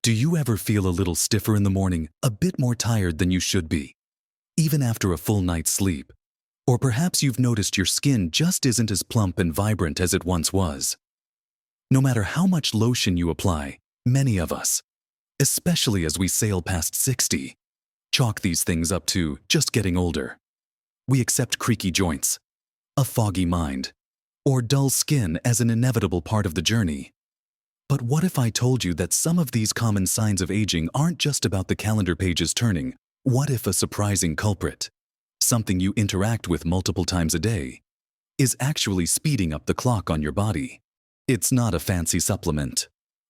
Do you ever feel a little stiffer in the morning, a bit more tired than you should be, even after a full night's sleep? Or perhaps you've noticed your skin just isn't as plump and vibrant as it once was. No matter how much lotion you apply, many of us, especially as we sail past 60, chalk these things up to just getting older. We accept creaky joints, a foggy mind, or dull skin as an inevitable part of the journey. But what if I told you that some of these common signs of aging aren't just about the calendar pages turning? What if a surprising culprit, something you interact with multiple times a day, is actually speeding up the clock on your body? It's not a fancy supplement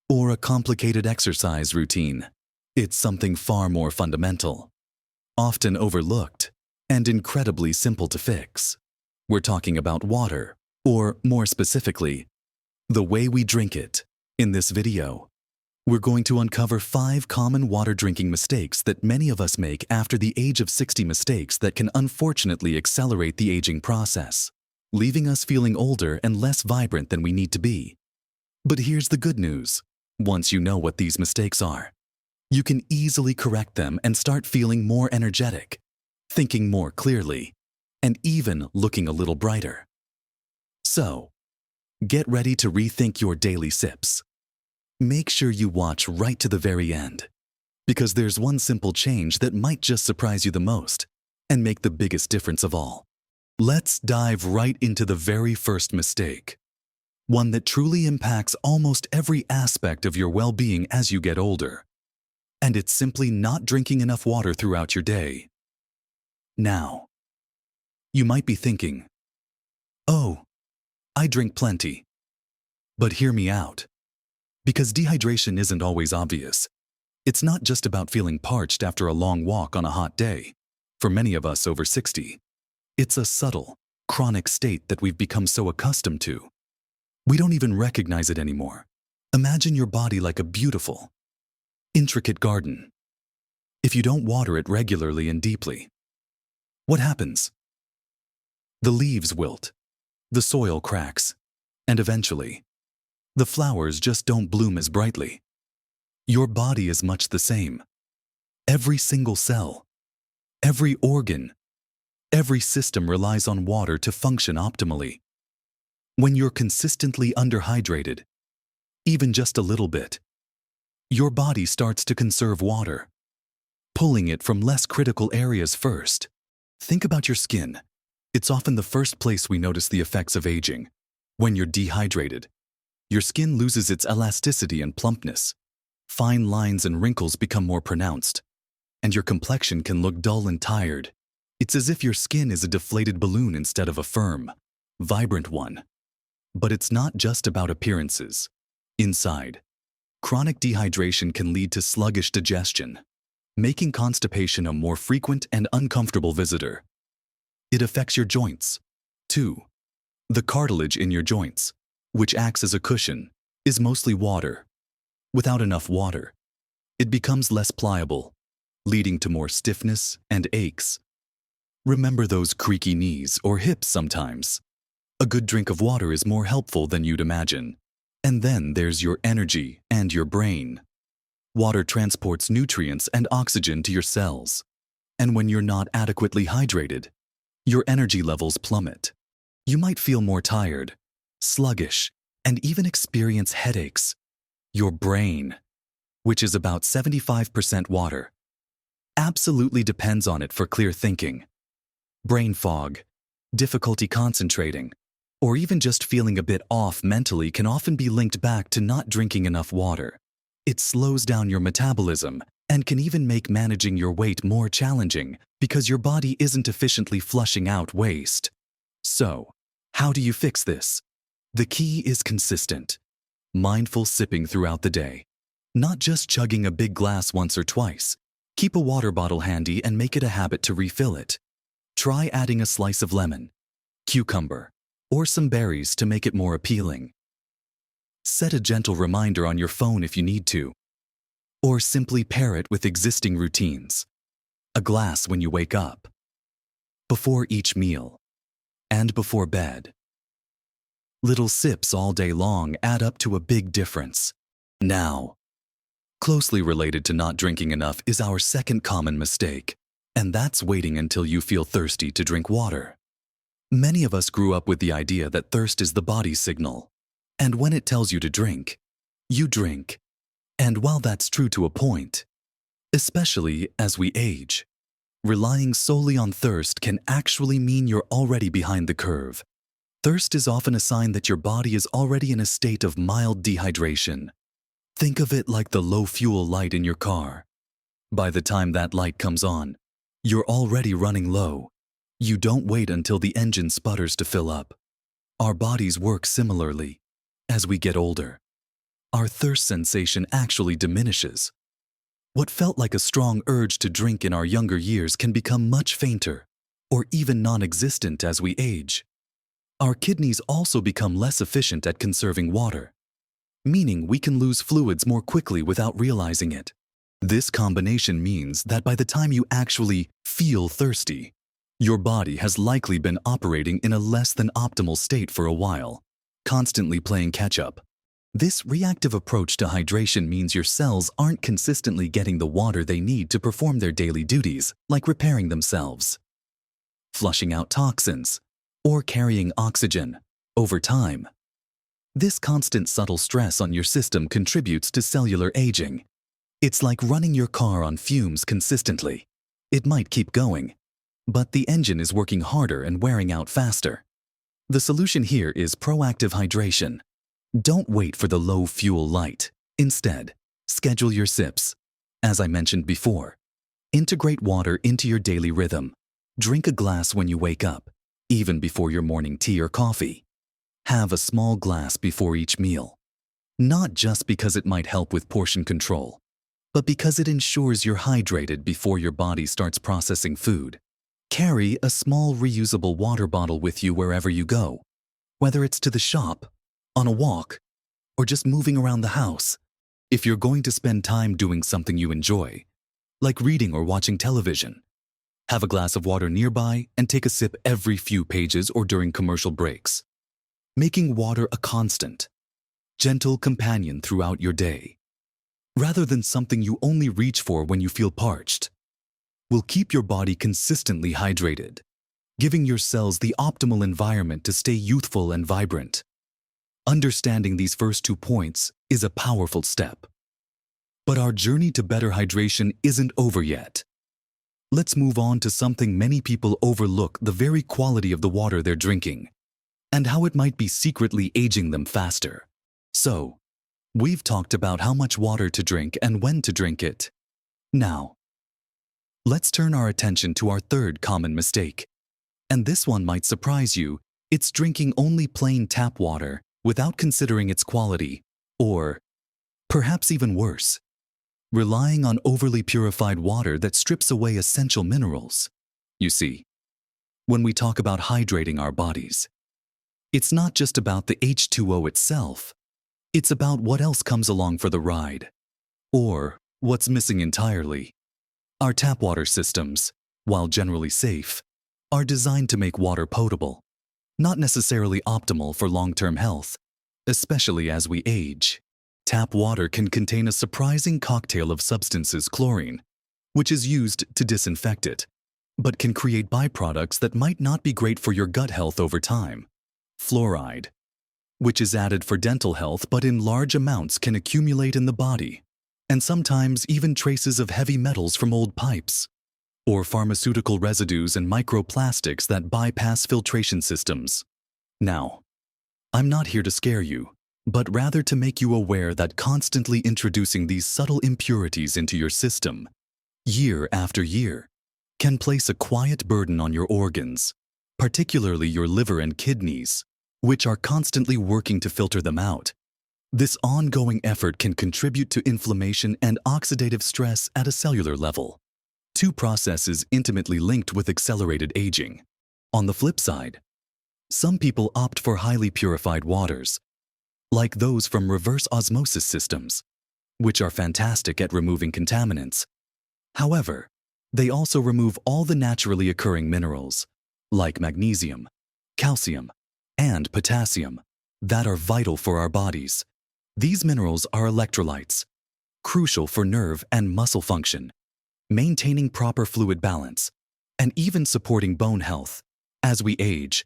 or a complicated exercise routine. It's something far more fundamental, often overlooked, and incredibly simple to fix. We're talking about water, or more specifically, the way we drink it. In this video, we're going to uncover 5 common water drinking mistakes that many of us make after the age of 60, mistakes that can unfortunately accelerate the aging process, leaving us feeling older and less vibrant than we need to be. But here's the good news. Once you know what these mistakes are, you can easily correct them and start feeling more energetic, thinking more clearly, and even looking a little brighter. So, get ready to rethink your daily sips. Make sure you watch right to the very end, because there's one simple change that might just surprise you the most and make the biggest difference of all. Let's dive right into the very first mistake, one that truly impacts almost every aspect of your well-being as you get older. And it's simply not drinking enough water throughout your day. Now, you might be thinking, "Oh, I drink plenty." But hear me out. Because dehydration isn't always obvious. It's not just about feeling parched after a long walk on a hot day. For many of us over 60, it's a subtle, chronic state that we've become so accustomed to. We don't even recognize it anymore. Imagine your body like a beautiful, intricate garden. If you don't water it regularly and deeply, what happens? The leaves wilt, the soil cracks, and eventually, the flowers just don't bloom as brightly. Your body is much the same. Every single cell, every organ, every system relies on water to function optimally. When you're consistently underhydrated, even just a little bit, your body starts to conserve water, pulling it from less critical areas first. Think about your skin. It's often the first place we notice the effects of aging. When you're dehydrated, your skin loses its elasticity and plumpness. Fine lines and wrinkles become more pronounced, and your complexion can look dull and tired. It's as if your skin is a deflated balloon instead of a firm, vibrant one. But it's not just about appearances. Inside, chronic dehydration can lead to sluggish digestion, making constipation a more frequent and uncomfortable visitor. It affects your joints, too. The cartilage in your joints, which acts as a cushion, is mostly water. Without enough water, it becomes less pliable, leading to more stiffness and aches. Remember those creaky knees or hips sometimes? A good drink of water is more helpful than you'd imagine. And then there's your energy and your brain. Water transports nutrients and oxygen to your cells. And when you're not adequately hydrated, your energy levels plummet. You might feel more tired, sluggish, and even experience headaches. Your brain, which is about 75% water, absolutely depends on it for clear thinking. Brain fog, difficulty concentrating, or even just feeling a bit off mentally can often be linked back to not drinking enough water. It slows down your metabolism and can even make managing your weight more challenging because your body isn't efficiently flushing out waste. So, how do you fix this? The key is consistent, mindful sipping throughout the day. Not just chugging a big glass once or twice. Keep a water bottle handy and make it a habit to refill it. Try adding a slice of lemon, cucumber, or some berries to make it more appealing. Set a gentle reminder on your phone if you need to, or simply pair it with existing routines. A glass when you wake up, before each meal, and before bed. Little sips all day long add up to a big difference. Now, Closely related to not drinking enough is our second common mistake, and that's waiting until you feel thirsty to drink water. Many of us grew up with the idea that thirst is the body's signal, and when it tells you to drink, you drink. And while that's true to a point, especially as we age, relying solely on thirst can actually mean you're already behind the curve. Thirst is often a sign that your body is already in a state of mild dehydration. Think of it like the low fuel light in your car. By the time that light comes on, you're already running low. You don't wait until the engine sputters to fill up. Our bodies work similarly. As we get older, our thirst sensation actually diminishes. What felt like a strong urge to drink in our younger years can become much fainter, or even non-existent as we age. Our kidneys also become less efficient at conserving water, meaning we can lose fluids more quickly without realizing it. This combination means that by the time you actually feel thirsty, your body has likely been operating in a less than optimal state for a while, constantly playing catch-up. This reactive approach to hydration means your cells aren't consistently getting the water they need to perform their daily duties, like repairing themselves, flushing out toxins, or carrying oxygen over time. This constant subtle stress on your system contributes to cellular aging. It's like running your car on fumes consistently. It might keep going, but the engine is working harder and wearing out faster. The solution here is proactive hydration. Don't wait for the low fuel light. Instead, schedule your sips. As I mentioned before, integrate water into your daily rhythm. Drink a glass when you wake up, even before your morning tea or coffee. Have a small glass before each meal. Not just because it might help with portion control, but because it ensures you're hydrated before your body starts processing food. Carry a small reusable water bottle with you wherever you go, whether it's to the shop, on a walk, or just moving around the house. If you're going to spend time doing something you enjoy, like reading or watching television, have a glass of water nearby and take a sip every few pages or during commercial breaks. Making water a constant, gentle companion throughout your day, rather than something you only reach for when you feel parched, will keep your body consistently hydrated, giving your cells the optimal environment to stay youthful and vibrant. Understanding these first 2 points is a powerful step. But our journey to better hydration isn't over yet. Let's move on to something many people overlook: the very quality of the water they're drinking, and how it might be secretly aging them faster. So, we've talked about how much water to drink and when to drink it. Now, let's turn our attention to our third common mistake. And this one might surprise you. It's drinking only plain tap water without considering its quality, or, perhaps even worse, relying on overly purified water that strips away essential minerals. You see, when we talk about hydrating our bodies, it's not just about the H2O itself. It's about what else comes along for the ride, or what's missing entirely. Our tap water systems, while generally safe, are designed to make water potable, not necessarily optimal for long-term health, especially as we age. Tap water can contain a surprising cocktail of substances: chlorine, which is used to disinfect it, but can create byproducts that might not be great for your gut health over time; fluoride, which is added for dental health but in large amounts can accumulate in the body, and sometimes even traces of heavy metals from old pipes, or pharmaceutical residues and microplastics that bypass filtration systems. Now, I'm not here to scare you, but rather to make you aware that constantly introducing these subtle impurities into your system, year after year, can place a quiet burden on your organs, particularly your liver and kidneys, which are constantly working to filter them out. This ongoing effort can contribute to inflammation and oxidative stress at a cellular level, 2 processes intimately linked with accelerated aging. On the flip side, some people opt for highly purified waters, like those from reverse osmosis systems, which are fantastic at removing contaminants. However, they also remove all the naturally occurring minerals, like magnesium, calcium, and potassium, that are vital for our bodies. These minerals are electrolytes, crucial for nerve and muscle function, maintaining proper fluid balance, and even supporting bone health. As we age,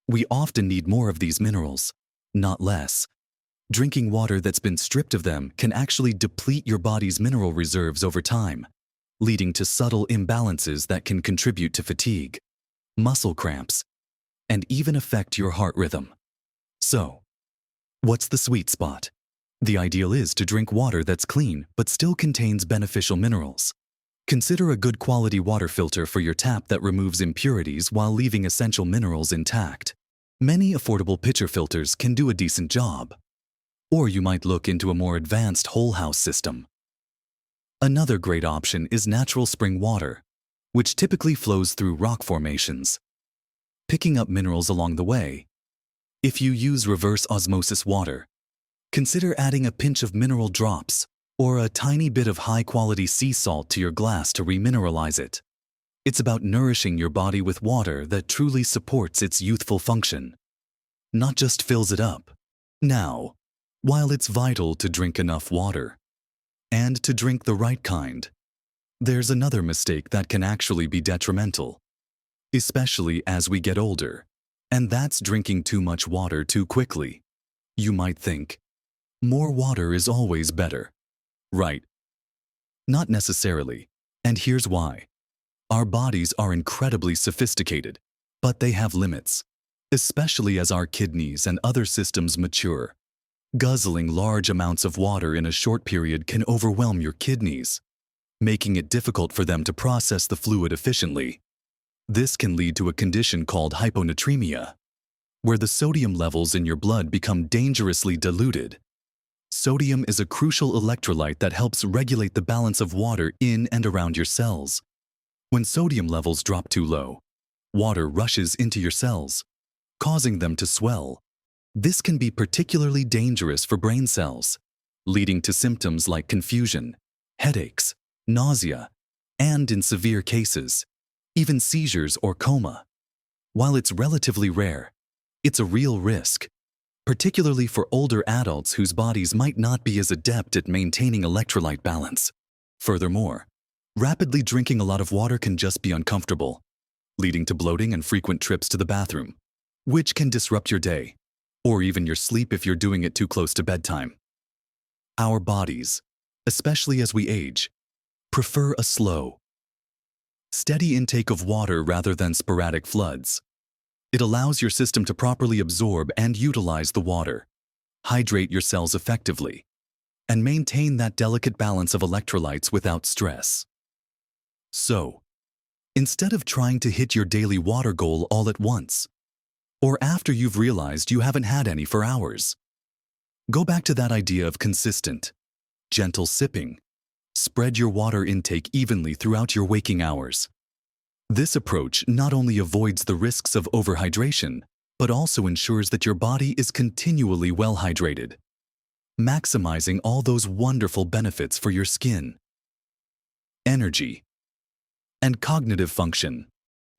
we often need more of these minerals, not less. Drinking water that's been stripped of them can actually deplete your body's mineral reserves over time, leading to subtle imbalances that can contribute to fatigue, muscle cramps, and even affect your heart rhythm. So, what's the sweet spot? The ideal is to drink water that's clean but still contains beneficial minerals. Consider a good quality water filter for your tap that removes impurities while leaving essential minerals intact. Many affordable pitcher filters can do a decent job. Or you might look into a more advanced whole house system. Another great option is natural spring water, which typically flows through rock formations, picking up minerals along the way. If you use reverse osmosis water, consider adding a pinch of mineral drops or a tiny bit of high-quality sea salt to your glass to remineralize it. It's about nourishing your body with water that truly supports its youthful function, not just fills it up. Now, while it's vital to drink enough water, and to drink the right kind, there's another mistake that can actually be detrimental, especially as we get older, and that's drinking too much water too quickly. You might think, more water is always better. Right. Not necessarily, and here's why. Our bodies are incredibly sophisticated, but they have limits, especially as our kidneys and other systems mature. Guzzling large amounts of water in a short period can overwhelm your kidneys, making it difficult for them to process the fluid efficiently. This can lead to a condition called hyponatremia, where the sodium levels in your blood become dangerously diluted. Sodium is a crucial electrolyte that helps regulate the balance of water in and around your cells. When sodium levels drop too low, water rushes into your cells, causing them to swell. This can be particularly dangerous for brain cells, leading to symptoms like confusion, headaches, nausea, and in severe cases, even seizures or coma. While it's relatively rare, it's a real risk, particularly for older adults whose bodies might not be as adept at maintaining electrolyte balance. Furthermore, rapidly drinking a lot of water can just be uncomfortable, leading to bloating and frequent trips to the bathroom, which can disrupt your day, or even your sleep if you're doing it too close to bedtime. Our bodies, especially as we age, prefer a slow, steady intake of water rather than sporadic floods. It allows your system to properly absorb and utilize the water, hydrate your cells effectively, and maintain that delicate balance of electrolytes without stress. So, instead of trying to hit your daily water goal all at once, or after you've realized you haven't had any for hours, go back to that idea of consistent, gentle sipping. Spread your water intake evenly throughout your waking hours. This approach not only avoids the risks of overhydration, but also ensures that your body is continually well hydrated, maximizing all those wonderful benefits for your skin, energy, and cognitive function.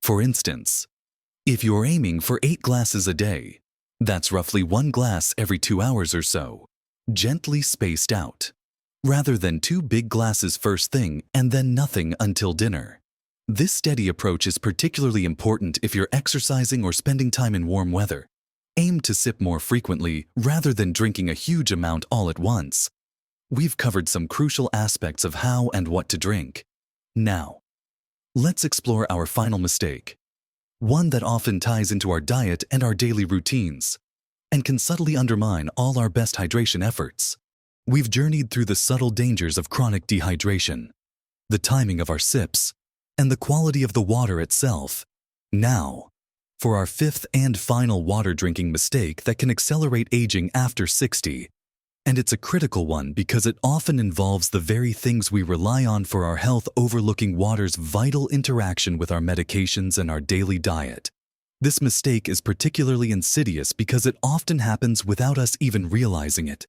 For instance, if you're aiming for 8 glasses a day, that's roughly 1 glass every 2 hours or so, gently spaced out, rather than 2 big glasses first thing and then nothing until dinner. This steady approach is particularly important if you're exercising or spending time in warm weather. Aim to sip more frequently rather than drinking a huge amount all at once. We've covered some crucial aspects of how and what to drink. Now, let's explore our final mistake, one that often ties into our diet and our daily routines, and can subtly undermine all our best hydration efforts. We've journeyed through the subtle dangers of chronic dehydration, the timing of our sips, and the quality of the water itself. Now, for our 5th and final water drinking mistake that can accelerate aging after 60. And it's a critical one because it often involves the very things we rely on for our health, overlooking water's vital interaction with our medications and our daily diet. This mistake is particularly insidious because it often happens without us even realizing it,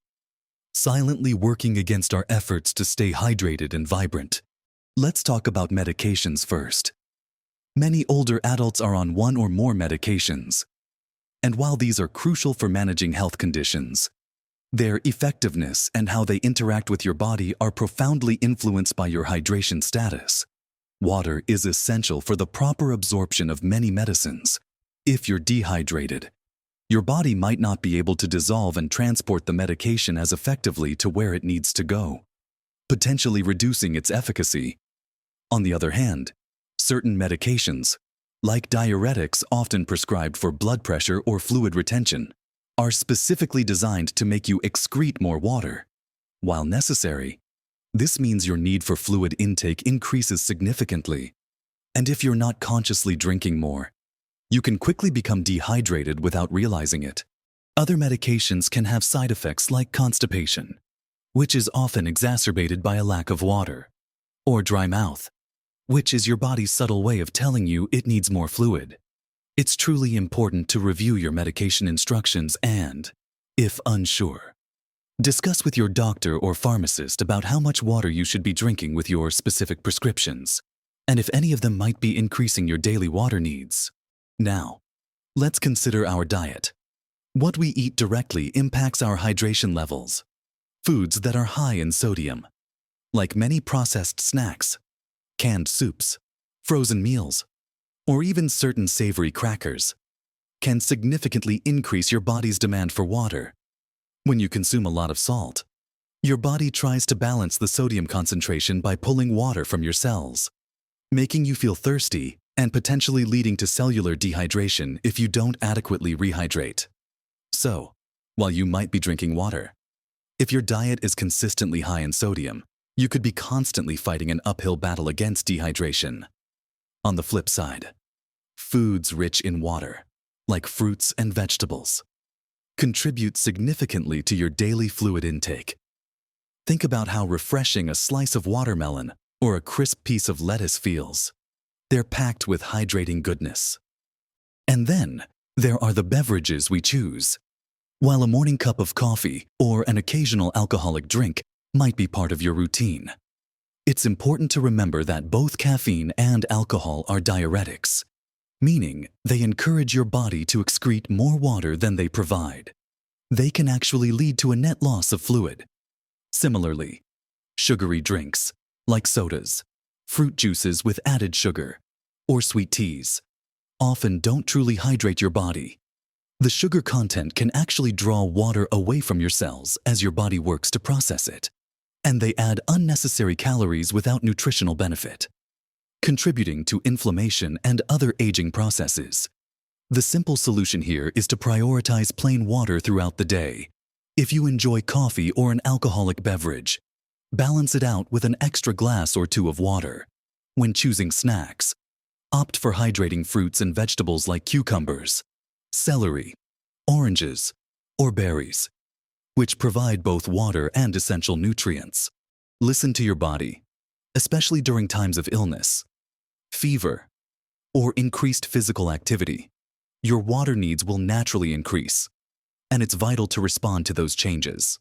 silently working against our efforts to stay hydrated and vibrant. Let's talk about medications first. Many older adults are on 1 or more medications. And while these are crucial for managing health conditions, Their effectiveness and how they interact with your body are profoundly influenced by your hydration status. Water is essential for the proper absorption of many medicines. If you're dehydrated, your body might not be able to dissolve and transport the medication as effectively to where it needs to go, potentially reducing its efficacy. On the other hand, certain medications, like diuretics often prescribed for blood pressure or fluid retention, are specifically designed to make you excrete more water. While necessary, this means your need for fluid intake increases significantly. And if you're not consciously drinking more, you can quickly become dehydrated without realizing it. Other medications can have side effects like constipation, which is often exacerbated by a lack of water, or dry mouth, which is your body's subtle way of telling you it needs more fluid. It's truly important to review your medication instructions and, if unsure, discuss with your doctor or pharmacist about how much water you should be drinking with your specific prescriptions, and if any of them might be increasing your daily water needs. Now, let's consider our diet. What we eat directly impacts our hydration levels. Foods that are high in sodium, like many processed snacks, canned soups, frozen meals, or even certain savory crackers, can significantly increase your body's demand for water. When you consume a lot of salt, your body tries to balance the sodium concentration by pulling water from your cells, making you feel thirsty and potentially leading to cellular dehydration if you don't adequately rehydrate. So, while you might be drinking water, if your diet is consistently high in sodium, you could be constantly fighting an uphill battle against dehydration. On the flip side, foods rich in water, like fruits and vegetables, contribute significantly to your daily fluid intake. Think about how refreshing a slice of watermelon or a crisp piece of lettuce feels. They're packed with hydrating goodness. And then, there are the beverages we choose. While a morning cup of coffee or an occasional alcoholic drink might be part of your routine, it's important to remember that both caffeine and alcohol are diuretics, meaning they encourage your body to excrete more water than they provide. They can actually lead to a net loss of fluid. Similarly, sugary drinks, like sodas, fruit juices with added sugar, or sweet teas, often don't truly hydrate your body. The sugar content can actually draw water away from your cells as your body works to process it, and they add unnecessary calories without nutritional benefit, contributing to inflammation and other aging processes. The simple solution here is to prioritize plain water throughout the day. If you enjoy coffee or an alcoholic beverage, balance it out with an extra glass or two of water. When choosing snacks, opt for hydrating fruits and vegetables like cucumbers, celery, oranges, or berries, which provide both water and essential nutrients. Listen to your body, especially during times of illness, fever, or increased physical activity. Your water needs will naturally increase, and it's vital to respond to those changes.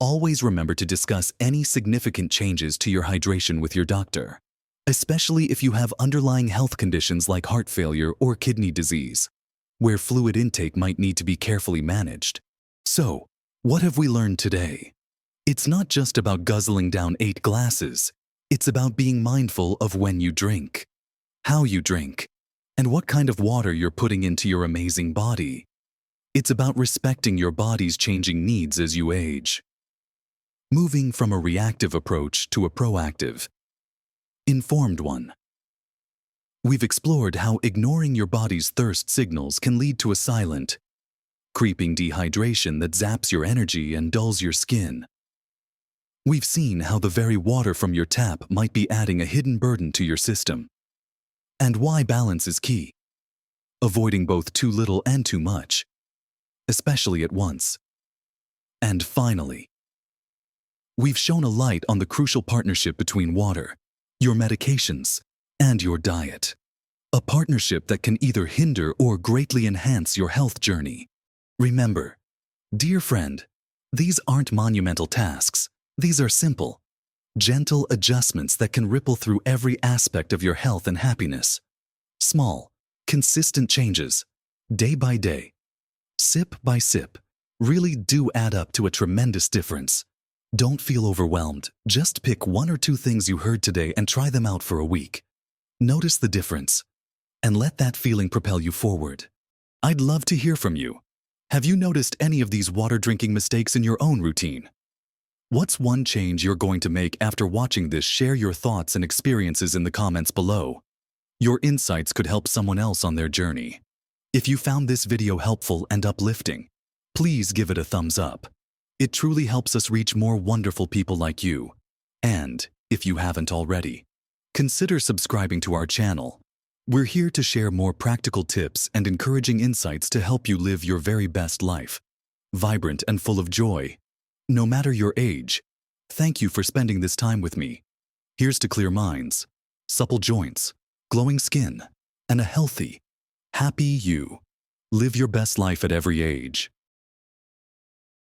Always remember to discuss any significant changes to your hydration with your doctor, especially if you have underlying health conditions like heart failure or kidney disease, where fluid intake might need to be carefully managed. So, what have we learned today? It's not just about guzzling down 8 glasses. It's about being mindful of when you drink, how you drink, and what kind of water you're putting into your amazing body. It's about respecting your body's changing needs as you age. Moving from a reactive approach to a proactive, informed one. We've explored how ignoring your body's thirst signals can lead to a silent, creeping dehydration that zaps your energy and dulls your skin. We've seen how the very water from your tap might be adding a hidden burden to your system, and why balance is key, avoiding both too little and too much, especially at once. And finally, we've shone a light on the crucial partnership between water, your medications, and your diet. A partnership that can either hinder or greatly enhance your health journey. Remember, dear friend, these aren't monumental tasks. These are simple, gentle adjustments that can ripple through every aspect of your health and happiness. Small, consistent changes, day by day, sip by sip, really do add up to a tremendous difference. Don't feel overwhelmed. Just pick 1 or 2 things you heard today and try them out for a week. Notice the difference, and let that feeling propel you forward. I'd love to hear from you. Have you noticed any of these water drinking mistakes in your own routine? What's one change you're going to make after watching this? Share your thoughts and experiences in the comments below. Your insights could help someone else on their journey. If you found this video helpful and uplifting, please give it a thumbs up. It truly helps us reach more wonderful people like you. And, if you haven't already, consider subscribing to our channel. We're here to share more practical tips and encouraging insights to help you live your very best life, vibrant and full of joy. No matter your age, thank you for spending this time with me. Here's to clear minds, supple joints, glowing skin, and a healthy, happy you. Live your best life at every age.